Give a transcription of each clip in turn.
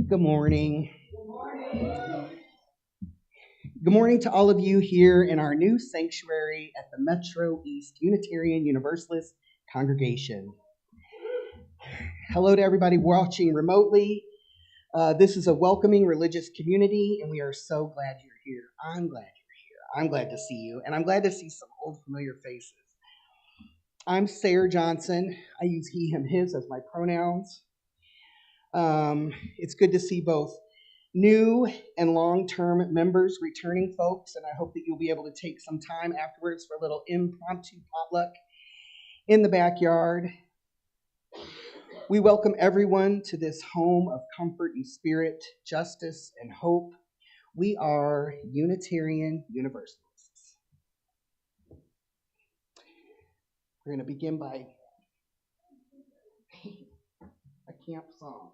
Good morning. Good morning to all of you here in our new sanctuary at the Metro East Unitarian Universalist Congregation. Hello to everybody watching remotely. This is a welcoming religious community, and we are so glad you're here. I'm glad you're here. I'm glad to see you, and I'm glad to see some old familiar faces. I'm Sarah Johnson. I use he, him, his as my pronouns. It's good to see both new and long-term members, returning folks, and I hope that you'll be able to take some time afterwards for a little impromptu potluck in the backyard. We welcome everyone to this home of comfort and spirit, justice and hope. We are Unitarian Universalists. We're going to begin by a camp song.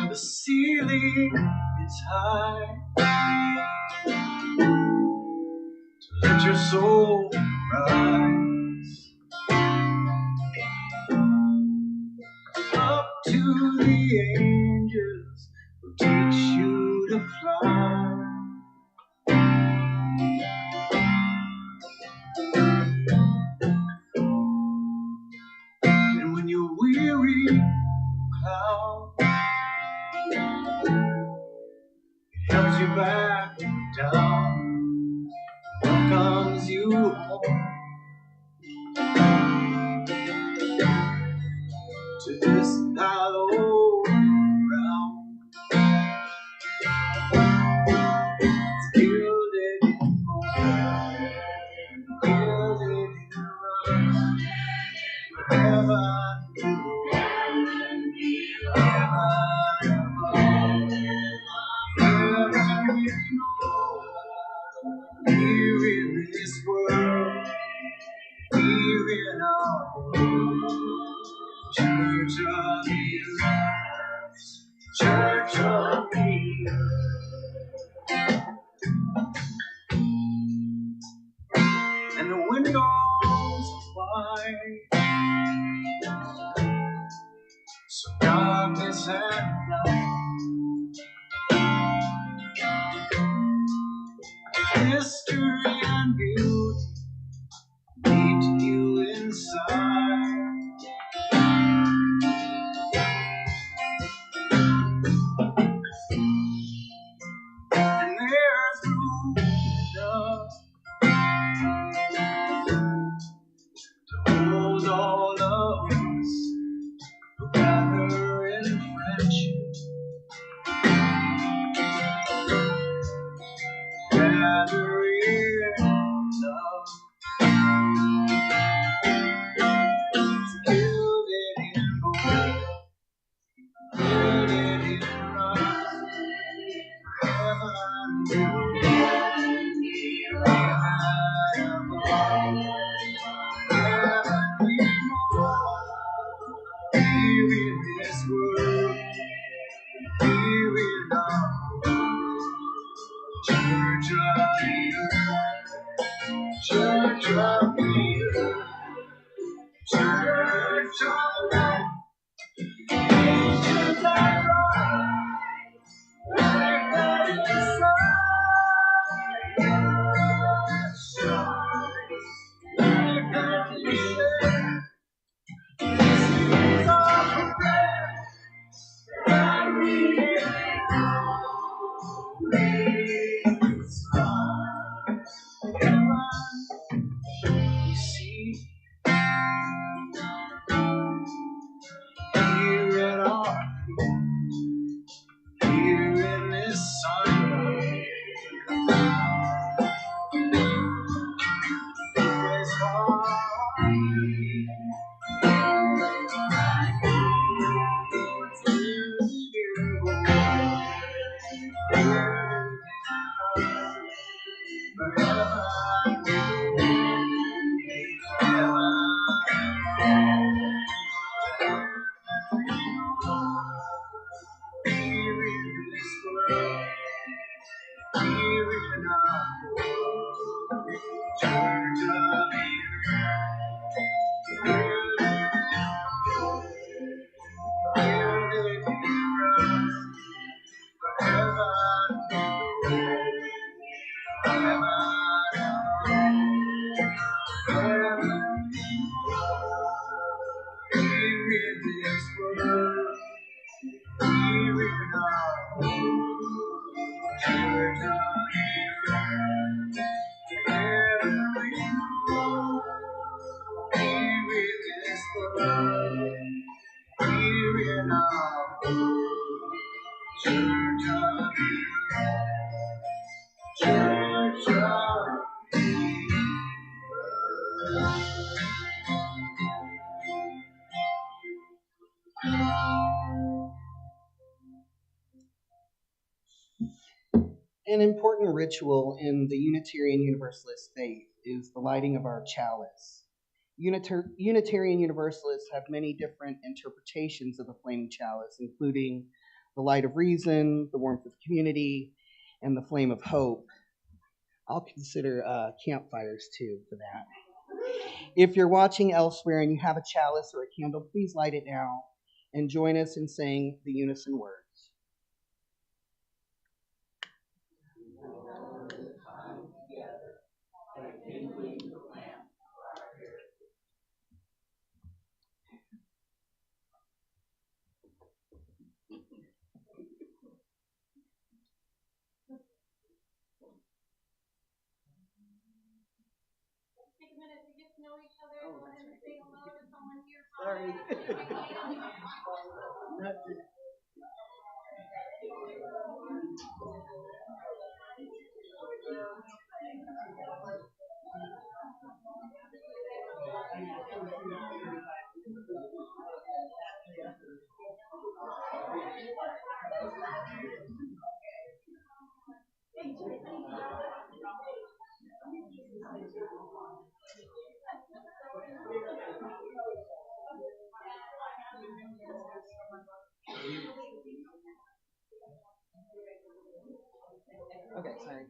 The ceiling is high, to let your soul rise up to the angels who teach you to fly. And when you're weary, cloud, it helps you back down, welcomes you home to this hollow ground. It's gilded in gold, gilded in rust, heaven you, here in this world, here in our world, Church of the Earth, Church of the Earth. And the windows are wide, so darkness and light, history and beauty meet you inside. And there's room enough to hold all of us who gather in friendship, gather in love. It's gilded in gold, gilded in rust, heaven you, heaven we know. Here in this world, here in our world, Church of the Earth, Church of the Earth, Church of the Earth. Angels that rise like the sun, shines like the sun. This is our prayer, that we always find. An important ritual in the Unitarian Universalist faith is the lighting of our chalice. Unitarian Universalists have many different interpretations of the flaming chalice, including the light of reason, the warmth of community, and the flame of hope. I'll consider campfires too for that. If you're watching elsewhere and you have a chalice or a candle, please light it now and join us in saying the unison words. Take a minute to get to know each other. Go ahead and say hello to someone here. Sorry. Okay, sorry.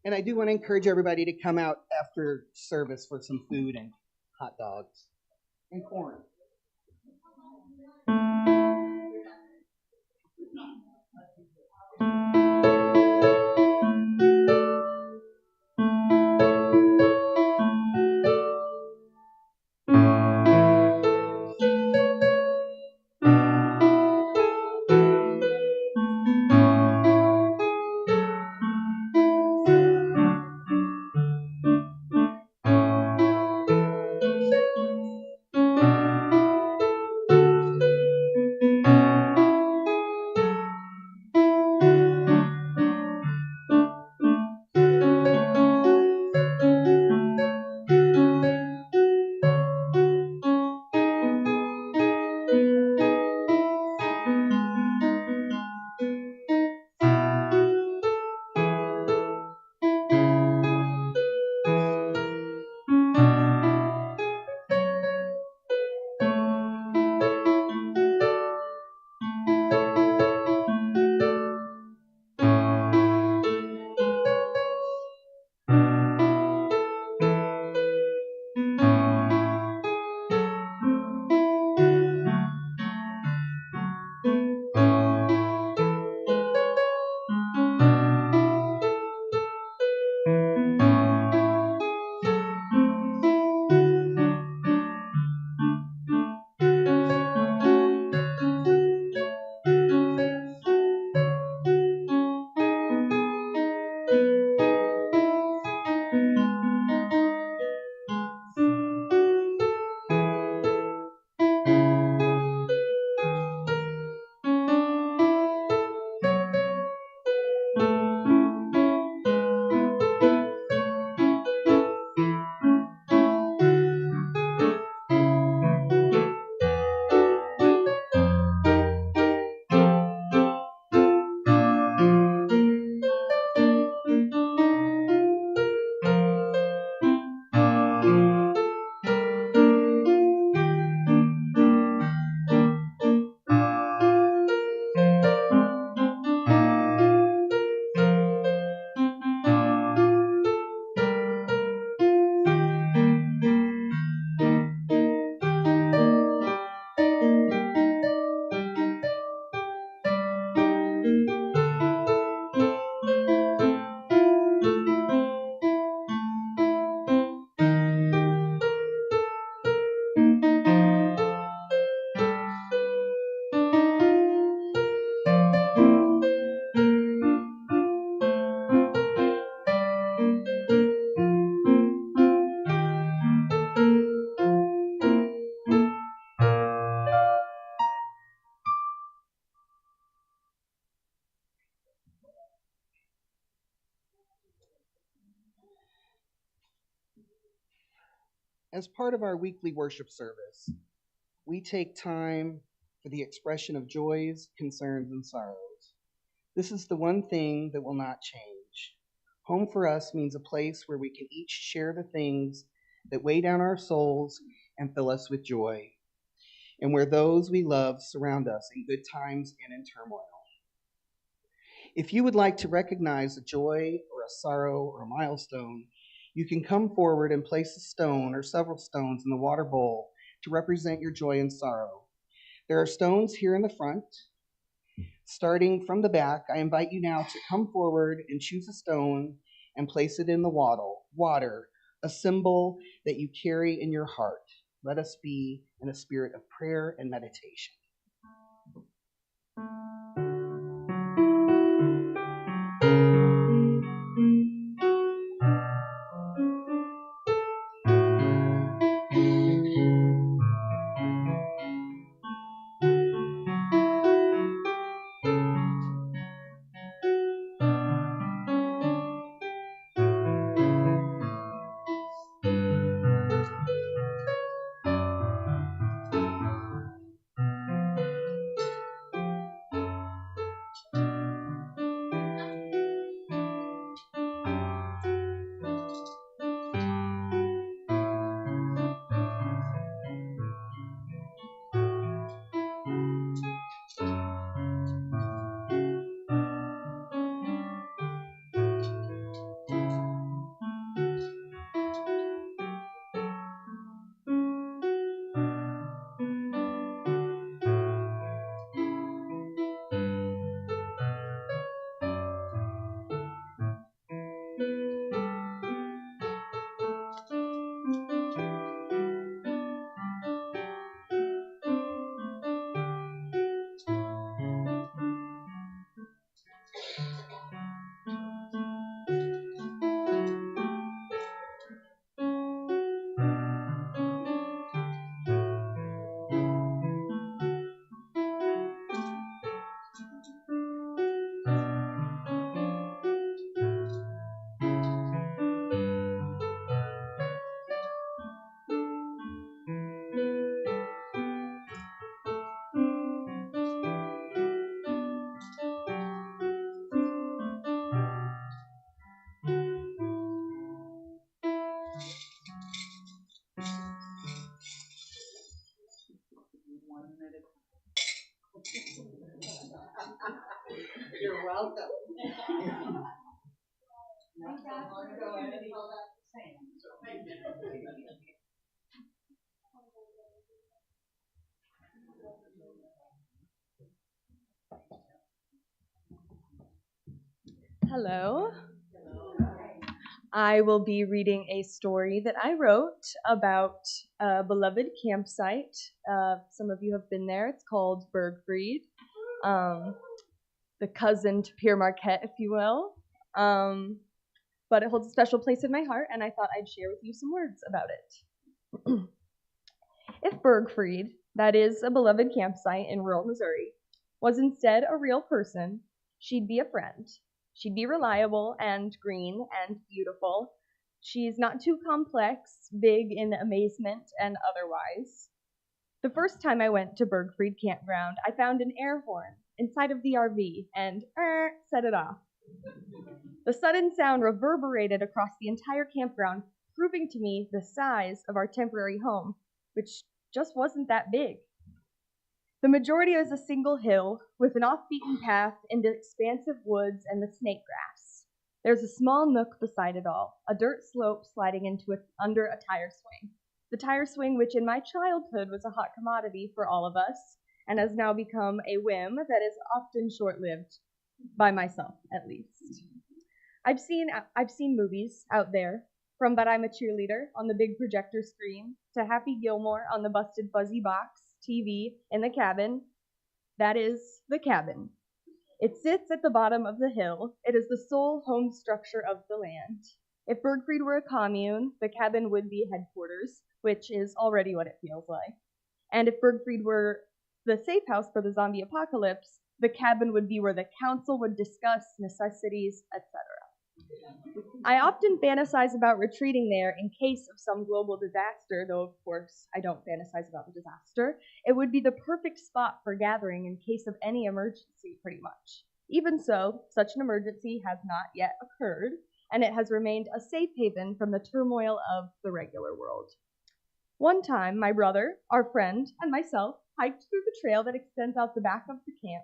And I do want to encourage everybody to come out after service for some food and hot dogs and corn. As part of our weekly worship service, we take time for the expression of joys, concerns, and sorrows. This is the one thing that will not change. Home for us means a place where we can each share the things that weigh down our souls and fill us with joy, and where those we love surround us in good times and in turmoil. If you would like to recognize a joy or a sorrow or a milestone, you can come forward and place a stone or several stones in the water bowl to represent your joy and sorrow. There are stones here in the front. Starting from the back, I invite you now to come forward and choose a stone and place it in the water, a symbol that you carry in your heart. Let us be in a spirit of prayer and meditation. You're welcome. Hello. I will be reading a story that I wrote about a beloved campsite. Some of you have been there. It's called Bergfried, the cousin to Pierre Marquette, if you will. But it holds a special place in my heart, and I thought I'd share with you some words about it. If Bergfried, that is a beloved campsite in rural Missouri, was instead a real person, she'd be a friend. She'd be reliable and green and beautiful. She's not too complex, big in amazement and otherwise. The first time I went to Bergfried Campground, I found an air horn inside of the RV and set it off. The sudden sound reverberated across the entire campground, proving to me the size of our temporary home, which just wasn't that big. The majority is a single hill with an off-beaten path into expansive woods and the snake grass. There's a small nook beside it all, a dirt slope sliding into it under a tire swing. The tire swing, which in my childhood was a hot commodity for all of us, and has now become a whim that is often short-lived, by myself at least. I've seen movies out there, from But I'm a Cheerleader on the big projector screen to Happy Gilmore on the busted fuzzy box TV in the cabin. That is the cabin. It sits at the bottom of the hill. It is the sole home structure of the land. If Bergfried were a commune, the cabin would be headquarters, which is already what it feels like. And if Bergfried were the safe house for the zombie apocalypse, the cabin would be where the council would discuss necessities, etc. I often fantasize about retreating there in case of some global disaster, though of course I don't fantasize about the disaster. It would be the perfect spot for gathering in case of any emergency, pretty much. Even so, such an emergency has not yet occurred, and it has remained a safe haven from the turmoil of the regular world. One time, my brother, our friend, and myself hiked through the trail that extends out the back of the camp.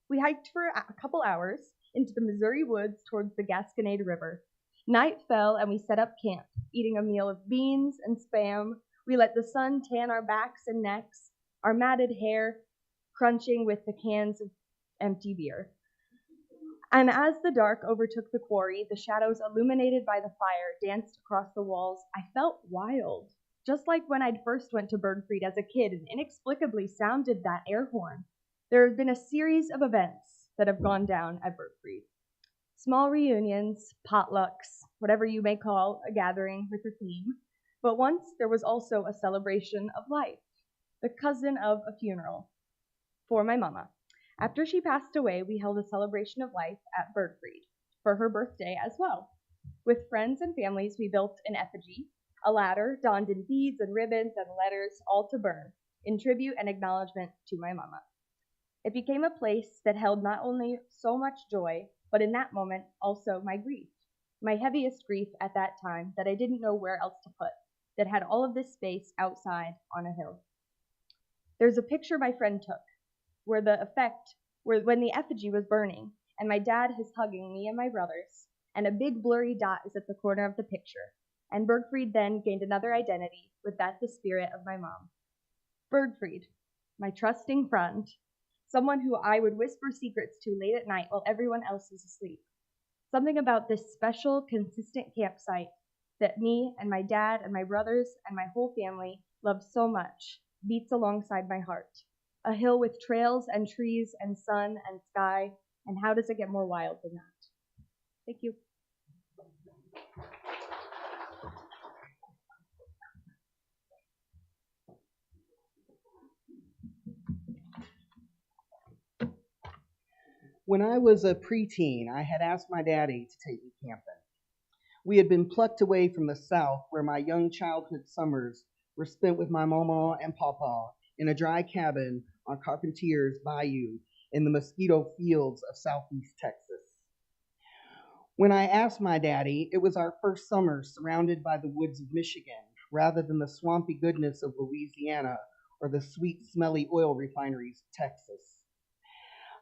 We hiked for a couple hours into the Missouri woods towards the Gasconade River. Night fell and we set up camp, eating a meal of beans and spam. We let the sun tan our backs and necks, our matted hair crunching with the cans of empty beer. And as the dark overtook the quarry, the shadows illuminated by the fire danced across the walls, I felt wild. Just like when I'd first went to Bergfried as a kid and inexplicably sounded that air horn. There have been a series of events that have gone down at Bergfried. Small reunions, potlucks, whatever you may call a gathering with a theme. But once there was also a celebration of life, the cousin of a funeral for my mama. After she passed away, we held a celebration of life at Bergfried for her birthday as well. With friends and families, we built an effigy, a ladder donned in beads and ribbons and letters, all to burn, in tribute and acknowledgement to my mama. It became a place that held not only so much joy, but in that moment also my grief. My heaviest grief at that time that I didn't know where else to put, that had all of this space outside on a hill. There's a picture my friend took, where when the effigy was burning, and my dad is hugging me and my brothers, and a big blurry dot is at the corner of the picture. And Bergfried then gained another identity, with that the spirit of my mom. Bergfried, my trusting friend, someone who I would whisper secrets to late at night while everyone else is asleep. Something about this special, consistent campsite that me and my dad and my brothers and my whole family love so much beats alongside my heart. A hill with trails and trees and sun and sky, and how does it get more wild than that? Thank you. When I was a preteen, I had asked my daddy to take me camping. We had been plucked away from the South, where my young childhood summers were spent with my mama and papa in a dry cabin on Carpentier's Bayou in the mosquito fields of southeast Texas. When I asked my daddy, it was our first summer surrounded by the woods of Michigan, rather than the swampy goodness of Louisiana or the sweet, smelly oil refineries of Texas.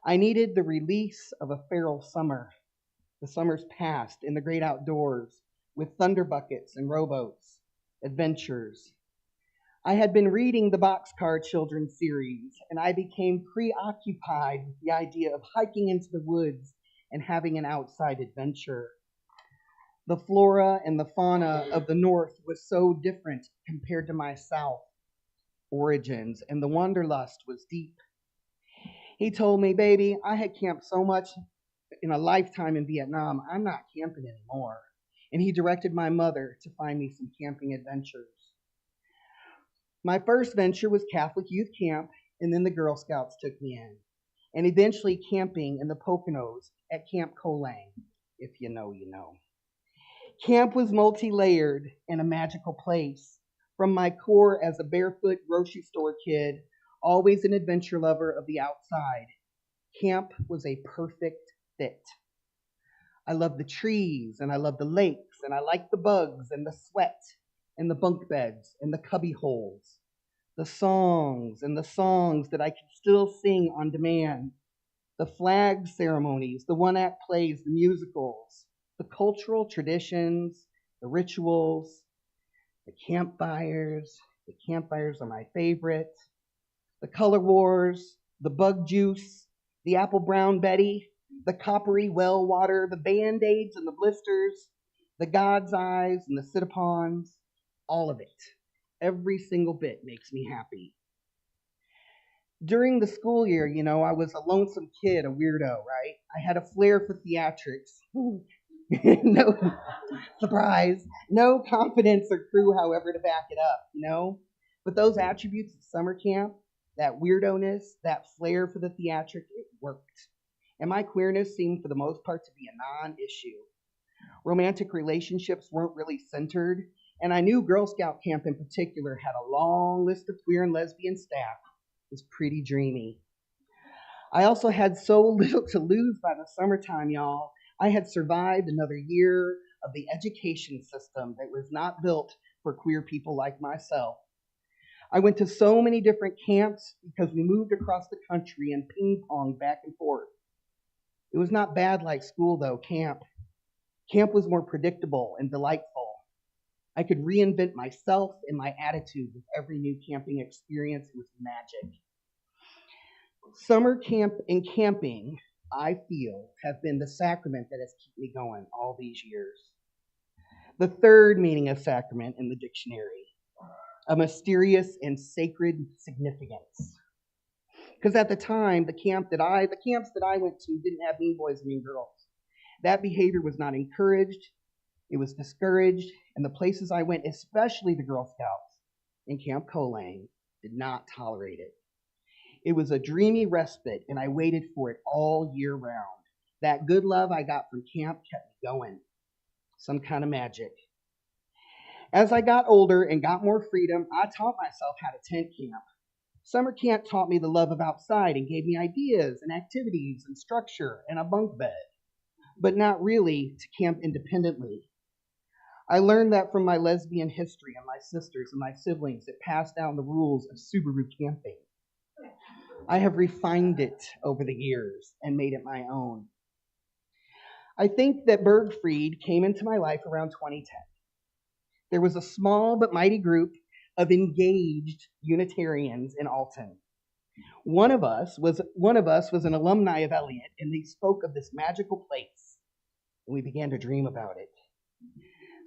I needed the release of a feral summer. The summers passed in the great outdoors with thunder buckets and rowboats, adventures. I had been reading the Boxcar Children's series, and I became preoccupied with the idea of hiking into the woods and having an outside adventure. The flora and the fauna of the North was so different compared to my South origins, and the wanderlust was deep. He told me, baby, I had camped so much in a lifetime in Vietnam, I'm not camping anymore. And he directed my mother to find me some camping adventures. My first venture was Catholic Youth Camp, and then the Girl Scouts took me in. And eventually camping in the Poconos at Camp Colang. If you know, you know. Camp was multi-layered and a magical place. From my core as a barefoot grocery store kid, always an adventure lover of the outside, camp was a perfect fit. I love the trees, and I love the lakes, and I like the bugs, and the sweat, and the bunk beds, and the cubby holes. The songs, and the songs that I can still sing on demand. The flag ceremonies, the one-act plays, the musicals, the cultural traditions, the rituals, the campfires. The campfires are my favorite. The color wars, the bug juice, the apple brown Betty, the coppery well water, the band-aids and the blisters, the God's eyes and the sit-upons, all of it. Every single bit makes me happy. During the school year, I was a lonesome kid, a weirdo, right? I had a flair for theatrics. No, surprise, no confidence or crew, however, to back it up. But those attributes of summer camp, that weirdo-ness, that flair for the theatric, it worked. And my queerness seemed for the most part to be a non-issue. Romantic relationships weren't really centered, and I knew Girl Scout camp in particular had a long list of queer and lesbian staff. It was pretty dreamy. I also had so little to lose by the summertime, y'all. I had survived another year of the education system that was not built for queer people like myself. I went to so many different camps because we moved across the country and ping-ponged back and forth. It was not bad like school, though, camp. Camp was more predictable and delightful. I could reinvent myself and my attitude with every new camping experience. It was magic. Summer camp and camping, I feel, have been the sacrament that has kept me going all these years. The third meaning of sacrament in the dictionary, a mysterious and sacred significance. Because at the time, the camps that I went to didn't have mean boys and mean girls. That behavior was not encouraged, it was discouraged, and the places I went, especially the Girl Scouts in Camp Colang, did not tolerate it. It was a dreamy respite, and I waited for it all year round. That good love I got from camp kept me going. Some kind of magic. As I got older and got more freedom, I taught myself how to tent camp. Summer camp taught me the love of outside and gave me ideas and activities and structure and a bunk bed, but not really to camp independently. I learned that from my lesbian history and my sisters and my siblings that passed down the rules of Subaru camping. I have refined it over the years and made it my own. I think that Bergfried came into my life around 2010. There was a small but mighty group of engaged Unitarians in Alton. One of us was an alumni of Elliott, and they spoke of this magical place, and we began to dream about it.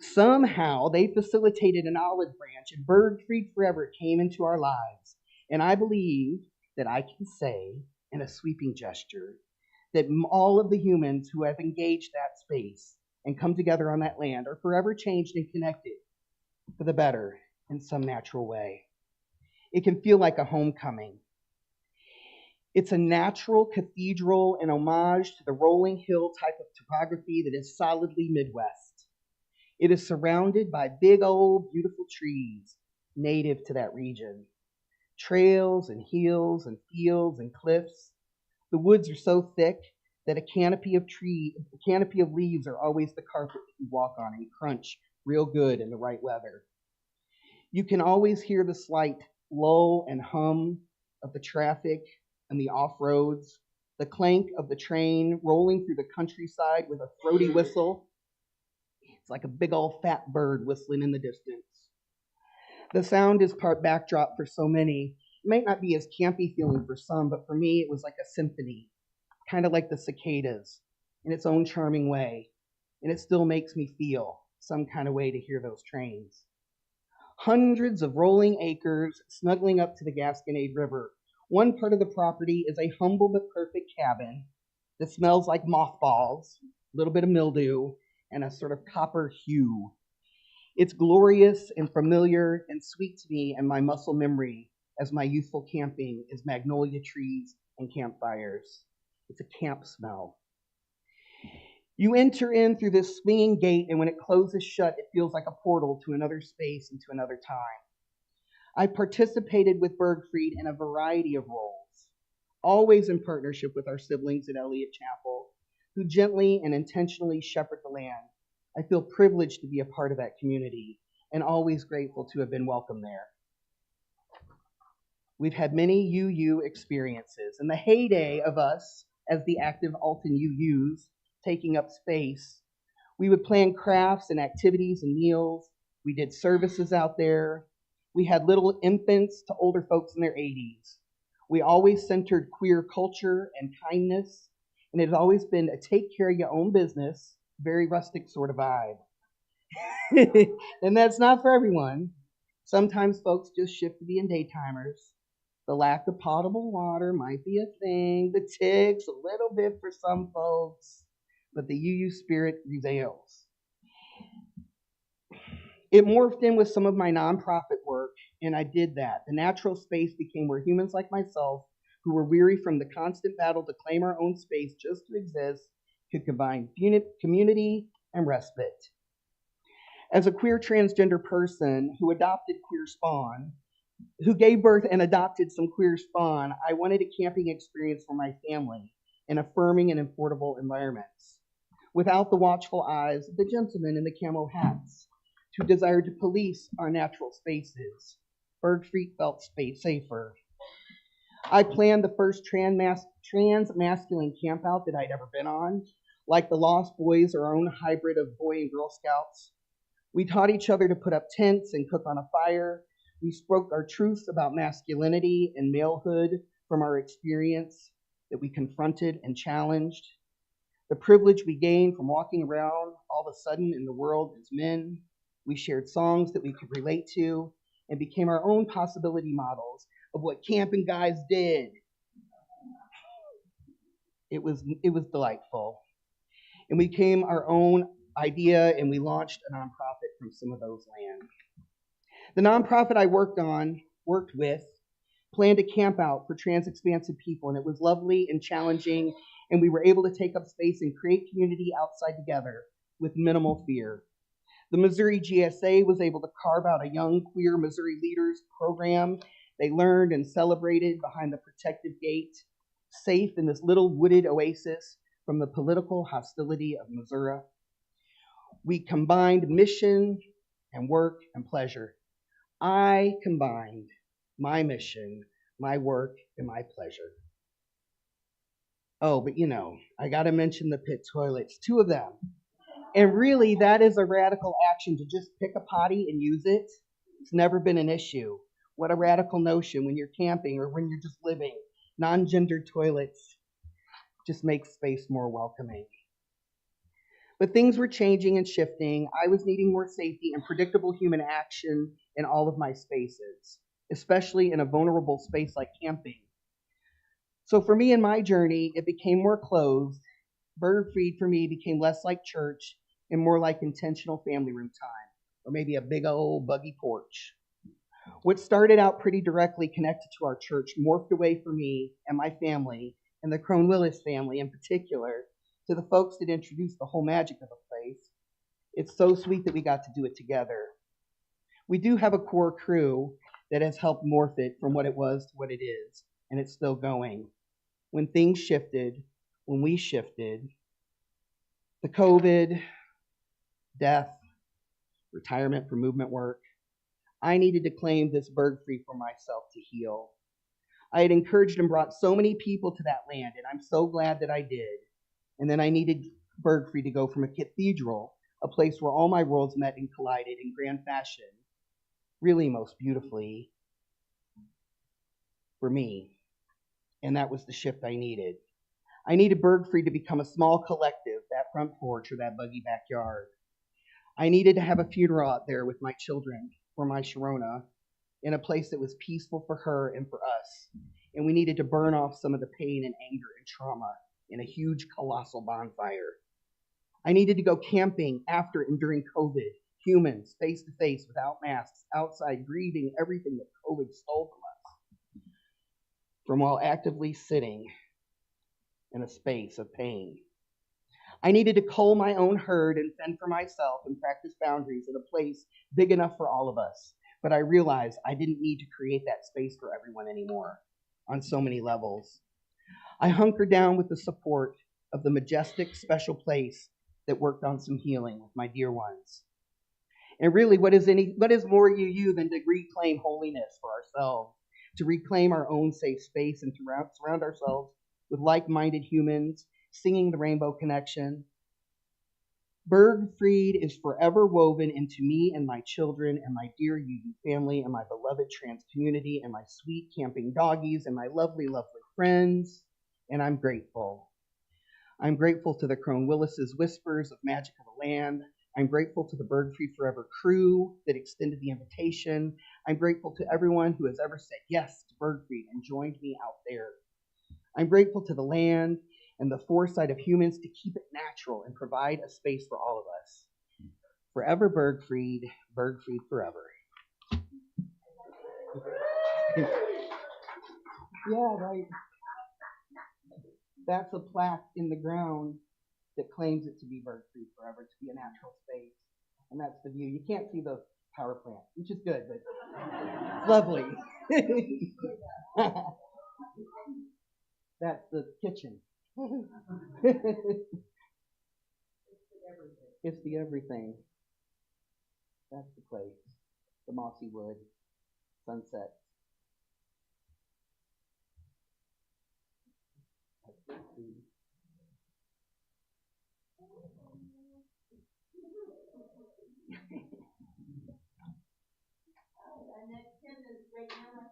Somehow they facilitated an olive branch, and Bergfried Forever came into our lives, and I believe that I can say, in a sweeping gesture, that all of the humans who have engaged that space and come together on that land are forever changed and connected for the better in some natural way. It can feel like a homecoming. It's a natural cathedral, an homage to the rolling hill type of topography that is solidly Midwest. It is surrounded by big old beautiful trees native to that region. Trails and hills and fields and cliffs. The woods are so thick that a canopy of leaves are always the carpet that you walk on and crunch real good in the right weather. You can always hear the slight lull and hum of the traffic and the off-roads, the clank of the train rolling through the countryside with a throaty whistle. It's like a big old fat bird whistling in the distance. The sound is part backdrop for so many. It might not be as campy feeling for some, but for me it was like a symphony, kind of like the cicadas, in its own charming way. And it still makes me feel some kind of way to hear those trains. Hundreds of rolling acres snuggling up to the Gasconade River. One part of the property is a humble but perfect cabin that smells like mothballs, a little bit of mildew, and a sort of copper hue. It's glorious and familiar and sweet to me and my muscle memory as my youthful camping is magnolia trees and campfires. It's a camp smell. You enter in through this swinging gate, and when it closes shut, it feels like a portal to another space and to another time. I participated with Bergfried in a variety of roles, always in partnership with our siblings at Elliott Chapel, who gently and intentionally shepherd the land. I feel privileged to be a part of that community and always grateful to have been welcome there. We've had many UU experiences. In the heyday of us as the active Alton UUs taking up space, we would plan crafts and activities and meals. We did services out there. We had little infants to older folks in their 80s. We always centered queer culture and kindness, and it has always been a take care of your own business, very rustic sort of vibe. And that's not for everyone. Sometimes folks just shift to being daytimers. The lack of potable water might be a thing. The ticks, a little bit for some folks, but the UU spirit prevails. It morphed in with some of my nonprofit work, and I did that. The natural space became where humans like myself, who were weary from the constant battle to claim our own space just to exist, could combine community and respite. As a queer transgender person who adopted queer spawn, who gave birth and adopted some queer spawn, I wanted a camping experience for my family in affirming and affordable environments, without the watchful eyes of the gentlemen in the camo hats who desired to police our natural spaces. Bergfried felt space safer. I planned the first trans-masculine campout that I'd ever been on, like the Lost Boys, our own hybrid of Boy and Girl Scouts. We taught each other to put up tents and cook on a fire. We spoke our truths about masculinity and malehood from our experience that we confronted and challenged. The privilege we gained from walking around all of a sudden in the world as men. We shared songs that we could relate to and became our own possibility models of what camping guys did. It was delightful. And we became our own idea, and we launched a nonprofit from some of those lands. The nonprofit I worked with, planned a camp out for trans-expansive people, and it was lovely and challenging, and we were able to take up space and create community outside together with minimal fear. The Missouri GSA was able to carve out a young queer Missouri leaders program. They learned and celebrated behind the protective gate, safe in this little wooded oasis from the political hostility of Missouri. We combined mission and work and pleasure. I combined my mission, my work, and my pleasure. Oh, but I gotta mention the pit toilets, 2 of them. And really, that is a radical action to just pick a potty and use it. It's never been an issue. What a radical notion when you're camping or when you're just living. Non-gendered toilets just make space more welcoming. But things were changing and shifting. I was needing more safety and predictable human action in all of my spaces, especially in a vulnerable space like camping. So for me in my journey, it became more closed. Bergfried for me became less like church and more like intentional family room time, or maybe a big old buggy porch. What started out pretty directly connected to our church morphed away for me and my family, and the Crone Willis family in particular, to the folks that introduced the whole magic of the place. It's so sweet that we got to do it together. We do have a core crew that has helped morph it from what it was to what it is, and it's still going. When things shifted, when we shifted, the COVID, death, retirement for movement work, I needed to claim this Bergfried for myself to heal. I had encouraged and brought so many people to that land, and I'm so glad that I did. And then I needed Bergfried to go from a cathedral, a place where all my worlds met and collided in grand fashion, really most beautifully for me. And that was the shift I needed. I needed Bergfried to become a small collective, that front porch or that buggy backyard. I needed to have a funeral out there with my children, for my Sharona, in a place that was peaceful for her and for us. And we needed to burn off some of the pain and anger and trauma in a huge, colossal bonfire. I needed to go camping after and during COVID, humans, face to face, without masks, outside, grieving everything that COVID stole from us, from while actively sitting in a space of pain. I needed to cull my own herd and fend for myself and practice boundaries in a place big enough for all of us. But I realized I didn't need to create that space for everyone anymore on so many levels. I hunkered down with the support of the majestic, special place that worked on some healing with my dear ones. And really, what is more you than to reclaim holiness for ourselves, to reclaim our own safe space and to surround ourselves with like-minded humans, singing the Rainbow Connection. Bergfried is forever woven into me and my children and my dear UU family and my beloved trans community and my sweet camping doggies and my lovely, lovely friends, and I'm grateful. I'm grateful to the Crone Willis's whispers of magic of the land. I'm grateful to the Bergfried Forever crew that extended the invitation. I'm grateful to everyone who has ever said yes to Bergfried and joined me out there. I'm grateful to the land and the foresight of humans to keep it natural and provide a space for all of us. Forever Bergfried, Bergfried forever. Yeah, right. That's a plaque in the ground that claims it to be bird-free forever, to be a natural space. And that's the view. You can't see the power plant, which is good, but it's lovely. That's the kitchen. It's the everything. That's the place. The mossy wood, sunset. And that attendance right now.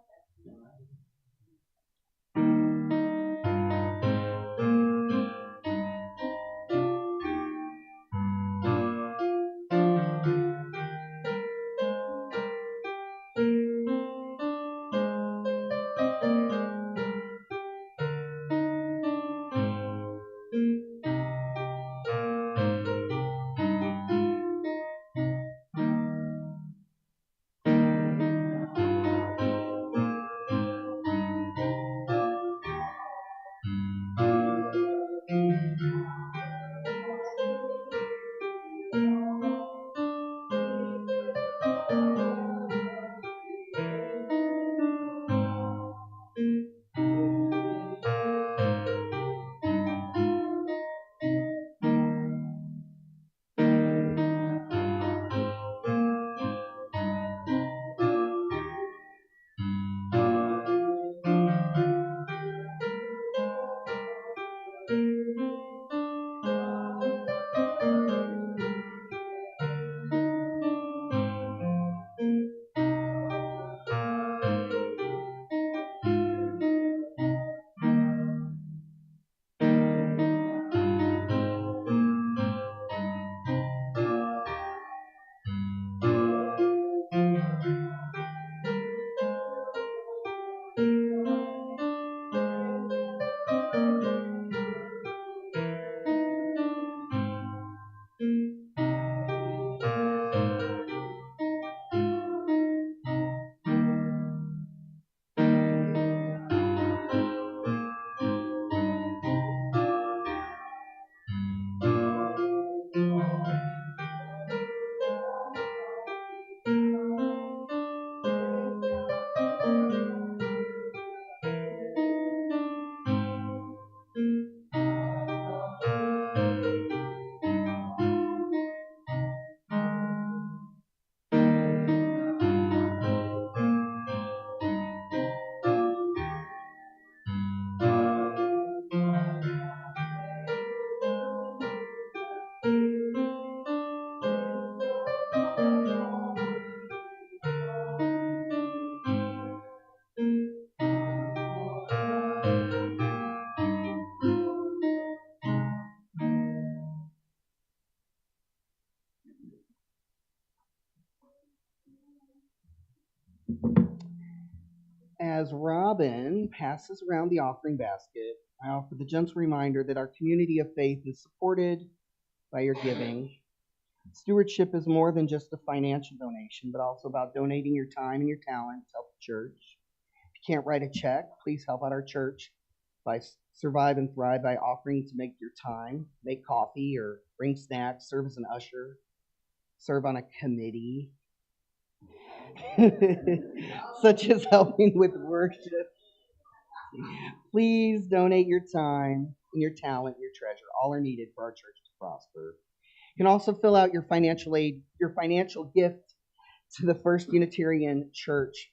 As Robin passes around the offering basket, I offer the gentle reminder that our community of faith is supported by your giving. Stewardship is more than just a financial donation, but also about donating your time and your talent to help the church. If you can't write a check, please help out our church by Survive and Thrive by offering to make your time, make coffee or bring snacks, serve as an usher, serve on a committee, such as helping with worship. Please donate your time and your talent, your treasure. All are needed for our church to prosper. You can also fill out your financial aid, your financial gift to the First Unitarian Church,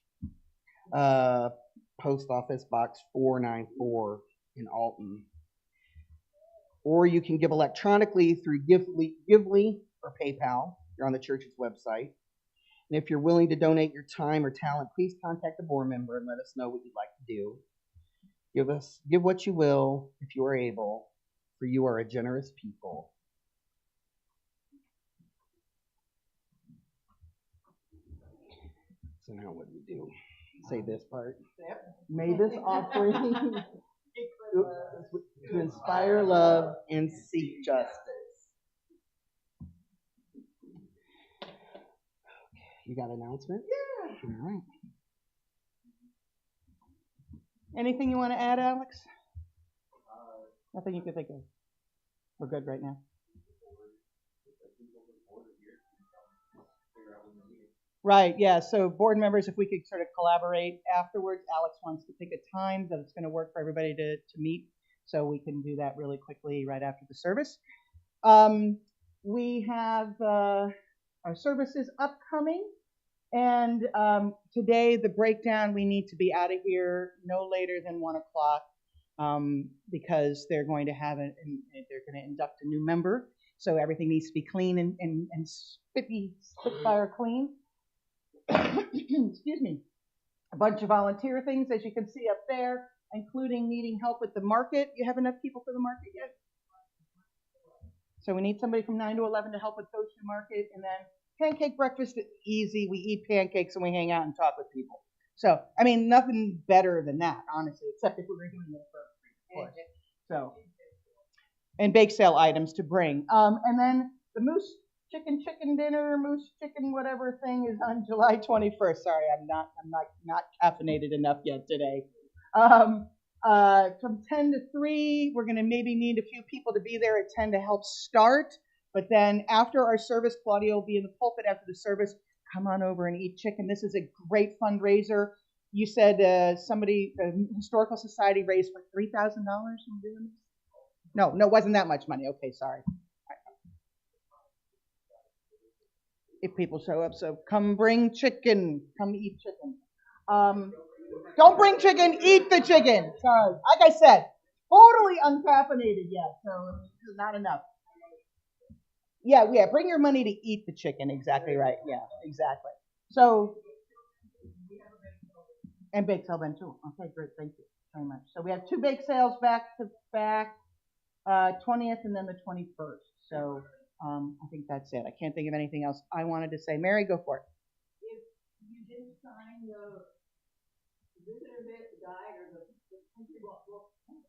Post Office Box 494 in Alton. Or you can give electronically through Gively or PayPal. You're on the church's website. And if you're willing to donate your time or talent, please contact a board member and let us know what you'd like to do. Give what you will if you are able, for you are a generous people. So now what do we do? Say this part. May this offering to inspire love and seek justice. You got an announcement? Yeah. All right. Anything you want to add, Alex? Nothing you can think of. We're good right now. Right, yeah. So board members, if we could sort of collaborate afterwards. Alex wants to pick a time that it's going to work for everybody to meet, so we can do that really quickly right after the service. We have our services upcoming, and today the breakdown, we need to be out of here no later than 1 o'clock because they're going to have they're going to induct a new member, so everything needs to be clean and spitfire clean. Excuse me. A bunch of volunteer things, as you can see up there, including needing help with the market. You have enough people for the market yet? So we need somebody from 9 to 11 to help with Coach to Market, and then pancake breakfast is easy. We eat pancakes and we hang out and talk with people. So, I mean, nothing better than that, honestly, except if we were doing it for, of course. So, and bake sale items to bring. And then the moose chicken dinner, moose chicken whatever thing is on July 21st. Sorry, I'm not caffeinated enough yet today. From 10 to 3, we're going to maybe need a few people to be there at 10 to help start. But then after our service, Claudia will be in the pulpit after the service. Come on over and eat chicken. This is a great fundraiser. You said the Historical Society raised for $3,000 from doing this? No, it wasn't that much money. Okay, sorry. If people show up, so come bring chicken. Come eat chicken. Don't bring chicken, eat the chicken. Sorry. Like I said, totally uncaffeinated yet, so this is not enough. Yeah, bring your money to eat the chicken. Exactly right. Yeah, exactly. So, and bake sale then too. Okay, great. Thank you very much. So we have 2 bake sales back to back, 20th and then the 21st. So I think that's it. I can't think of anything else I wanted to say. Mary, go for it. If you didn't sign the visitor guide or the country book,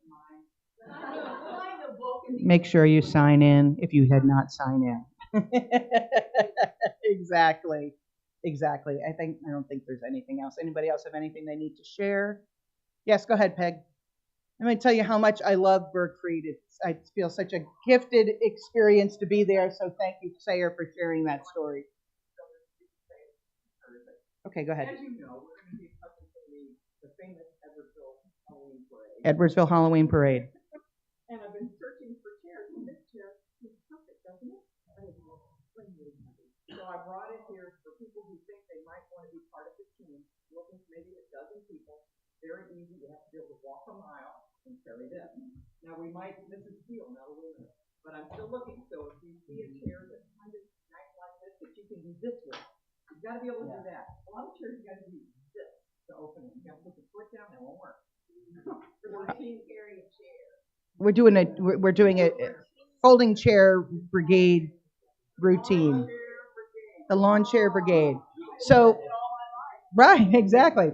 mine. Sign the book and make sure you sign in if you had not signed in. Exactly. I don't think there's anything else. Anybody else have anything they need to share? Yes, go ahead, Peg. Let me tell you how much I love Bergfried. I feel such a gifted experience to be there, so thank you, Sayer, for sharing that story. Okay, go ahead. As you know, we're going to be covering the famous Edwardsville Halloween Parade. And I've been searching for chairs, and this chair is perfect, doesn't it? So I brought it here for people who think they might want to be part of the team. Looking for maybe a dozen people. Very easy. You have to be able to walk a mile and carry this. Now this is steel, not aluminum, but I'm still looking. So if you see a chair that's kind of nice like this that you can do this with, you've got to be able to do that. A lot of chairs you got to do this to open it. You have to put the foot down, and it won't work. Carry a chair. We're doing a folding chair brigade routine. The lawn chair brigade. So, right, exactly.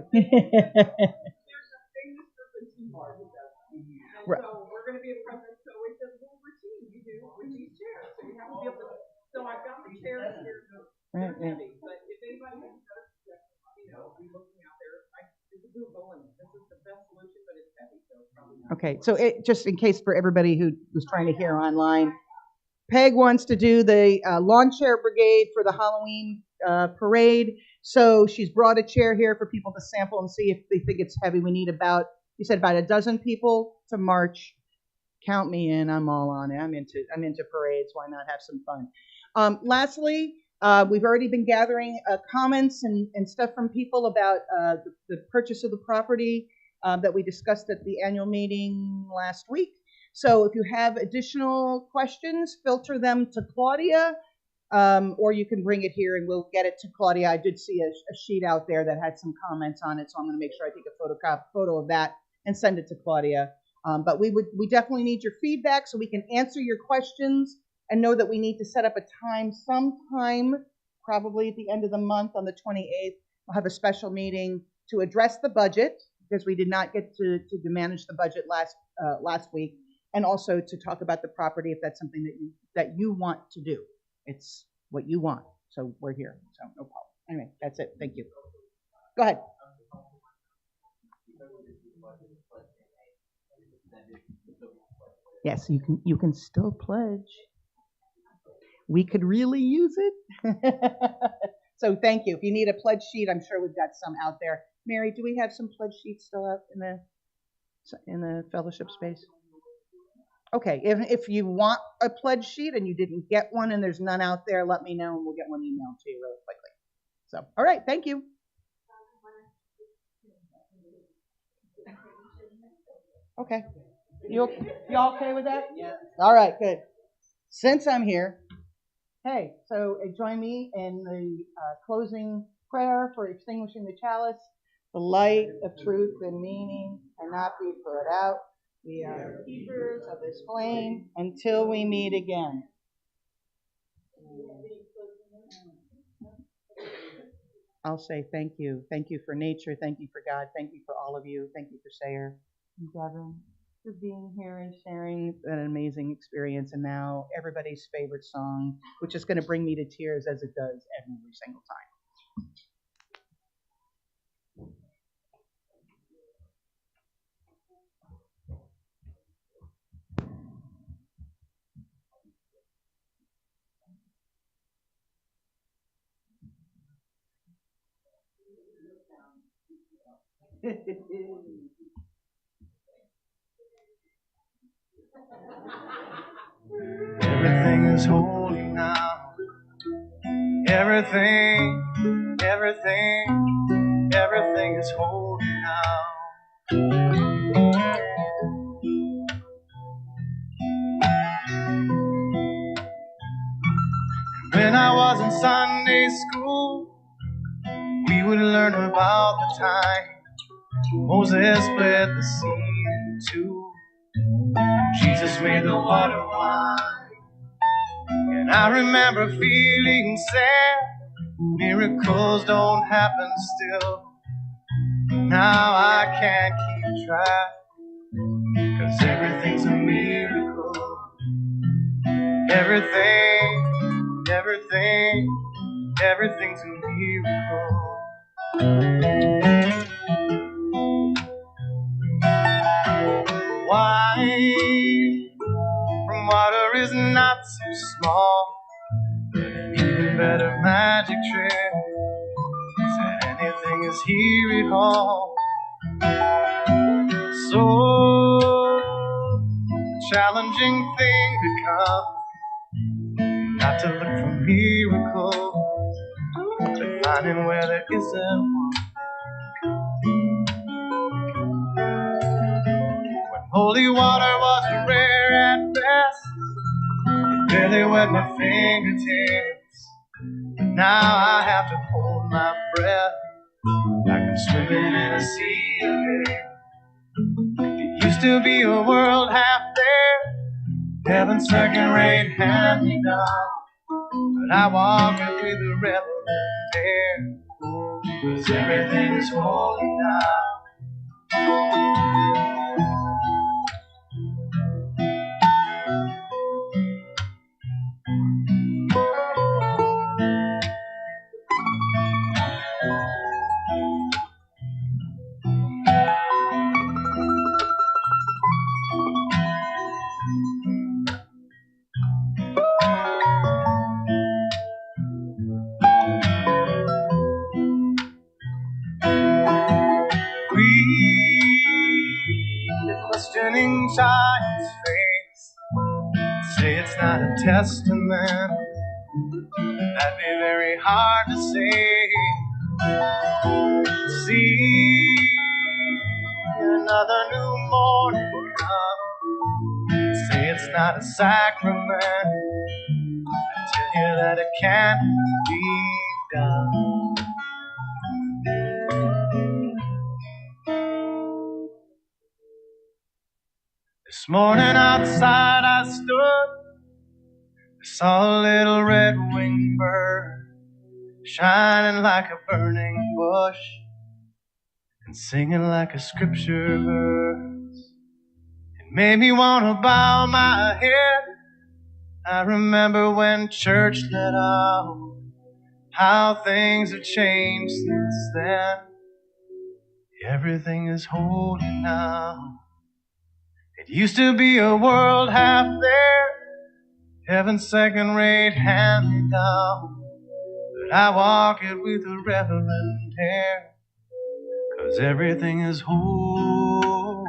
Right. So we're going to be a present. So it's a little routine you do with these chairs. So you have to be able to. So I've got the chairs here. They're heavy, but if anybody has be looking out there. I did the Google, and this is the best solution, but it's heavy, so it's probably not. Okay, so just in case for everybody who was trying to hear online, Peg wants to do the lawn chair brigade for the Halloween parade. So she's brought a chair here for people to sample and see if they think it's heavy. We need about a dozen people to march. Count me in. I'm all on it. I'm into parades. Why not have some fun? Lastly, we've already been gathering comments and stuff from people about the purchase of the property that we discussed at the annual meeting last week. So if you have additional questions, filter them to Claudia, or you can bring it here and we'll get it to Claudia. I did see a sheet out there that had some comments on it, so I'm going to make sure I take a photo of that and send it to Claudia. But we definitely need your feedback so we can answer your questions and know that we need to set up a time sometime, probably at the end of the month on the 28th. We'll have a special meeting to address the budget because we did not get to manage the budget last week, and also to talk about the property if that's something that you want to do. It's what you want, so we're here. So no problem. Anyway, that's it. Thank you. Go ahead. Yes, you can still pledge. We could really use it. So thank you. If you need a pledge sheet, I'm sure we've got some out there. Mary, do we have some pledge sheets still out in the fellowship space? Okay, if you want a pledge sheet and you didn't get one and there's none out there, let me know and we'll get one emailed to you really quickly. So, all right, thank you. Okay. You okay with that? Yeah. All right, good. Since I'm here, hey, so join me in the closing prayer for extinguishing the chalice. The light of truth and meaning cannot be put out. We are keepers of this flame until we meet again. I'll say thank you. Thank you for nature. Thank you for God. Thank you for all of you. Thank you for Sayer and Devin for being here and sharing an amazing experience. And now everybody's favorite song, which is going to bring me to tears as it does every single time. Everything is holy now. Everything is holy now. When I was in Sunday school, we would learn about the time Moses split the sea in two. Jesus made the water wine. And I remember feeling sad. Miracles don't happen still. Now I can't keep track, 'cause everything's a miracle. Everything's a miracle. Wine from water is not so small, but an even better magic trick is that anything is here at all. So challenging thing becomes not to look for miracles, but finding where there isn't one. When holy water was rare at best, it barely wet my fingertips. But now I have to hold my breath like I'm swimming in a sea of air. It used to be a world half there, heaven's second-rate hand-me-down. But I walk it with a reverent air, 'cause everything is holy now. Read a questioning child's face, say it's not a testament. That'd be very hard to say. See another new morning come, say it's not a sacrament. I tell you that it can't be done. This morning outside I stood, I saw a little red-winged bird shining like a burning bush and singing like a scripture verse. It made me want to bow my head. I remember when church let out, how things have changed since then. Everything is holy now. It used to be a world half there, heaven's second-rate hand-me-down. But I walk it with a reverent air, 'cause everything is whole.